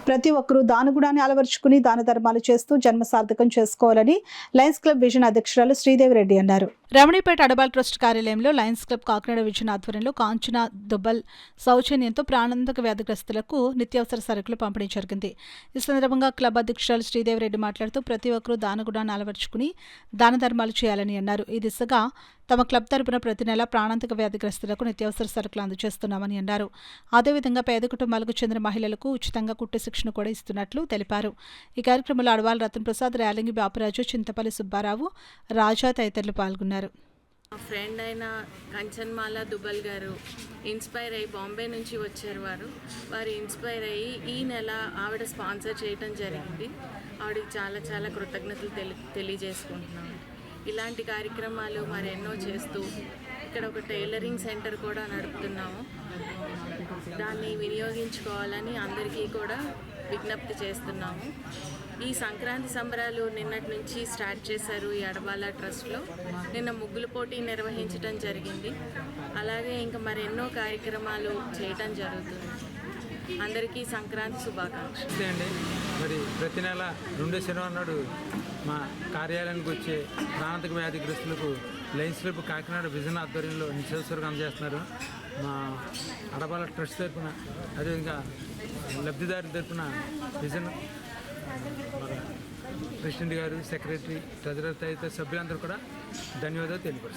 ప్రతి ఒక్కరూ దానగుణాన్ని అలవర్చుకుని దాన ధర్మాలు చేస్తూ జన్మ సార్థకం చేసుకోవాలని లయన్స్ క్లబ్ విజన్ అధ్యక్షురాలు శ్రీదేవిరెడ్డి అన్నారు. రమణీపేట అడబాల్ ట్రస్ట్ కార్యాలయంలో లయన్స్ క్లబ్ కాకినాడ విజన్ ఆధ్వర్యంలో కాంచన దుబ్బల్ సౌజన్యంతో ప్రాణాంతక వ్యాధిగ్రస్తులకు నిత్యావసర సరుకులు పంపిణీ జరిగింది. ఈ సందర్భంగా క్లబ్ అధ్యక్షురాలు శ్రీదేవిరెడ్డి మాట్లాడుతూ ప్రతి ఒక్కరూ దానగుణాన్ని అలవర్చుకుని దాన ధర్మాలు చేయాలని అన్నారు. ఈ దిశగా తమ క్లబ్ తరపున ప్రతి నెల ప్రాణాంతక వ్యాధిగ్రస్తులకు నిత్యావసర సరుకులు అందజేస్తున్నామని అన్నారు. అదేవిధంగా పేద కుటుంబాలకు చెందిన మహిళలకు ఉచితంగా కుట్టు శిక్షణ కూడా ఇస్తున్నట్లు తెలిపారు. ఈ కార్యక్రమంలో అడవాల్ రతన్ ప్రసాద్, రేలంగి బాపురాజు, చింతపల్లి సుబ్బారావు, రాజా తదితరులు పాల్గొన్నారు. మా ఫ్రెండ్ అయిన కంచన్మాల దుబ్బల్ గారు ఇన్స్పైర్ అయ్యి బాంబే నుంచి వచ్చారు. వారు ఇన్స్పైర్ అయ్యి ఈ నెల ఆవిడ స్పాన్సర్ చేయడం జరిగింది. ఆవిడకి చాలా చాలా కృతజ్ఞతలు తెలియజేసుకుంటున్నాము. ఇలాంటి కార్యక్రమాలు మరెన్నో చేస్తూ ఇక్కడ ఒక టైలరింగ్ సెంటర్ కూడా నడుపుతున్నాము. దాన్ని వినియోగించుకోవాలని అందరికీ కూడా విజ్ఞప్తి చేస్తున్నాము. ఈ సంక్రాంతి సంబరాలు నిన్నటి నుంచి స్టార్ట్ చేశారు. ఈ అడబాల ట్రస్ట్లో నిన్న ముగ్గుల పోటీ నిర్వహించడం జరిగింది. అలాగే ఇంకా మరెన్నో కార్యక్రమాలు చేయటం జరుగుతుంది. అందరికీ సంక్రాంతి శుభాకాంక్షలు అండి. మరి ప్రతి నెల 2వ శనివారం నాడు మా కార్యాలయానికి వచ్చే ప్రాణాంతక వ్యాధిగ్రస్తులకు లయన్స్ క్లబ్ కాకినాడ విజన్ ఆధ్వర్యంలో నిత్యావసరాలు అందజేస్తున్నారు. మా అడబాల ట్రస్ట్ తరఫున, అదేవిధంగా లబ్ధిదారు తరఫున విజన్ ప్రెసిడెంట్ గారు, సెక్రటరీ, ట్రెజరర్ తదితర సభ్యులందరూ కూడా ధన్యవాదాలు తెలియపరుస్తారు.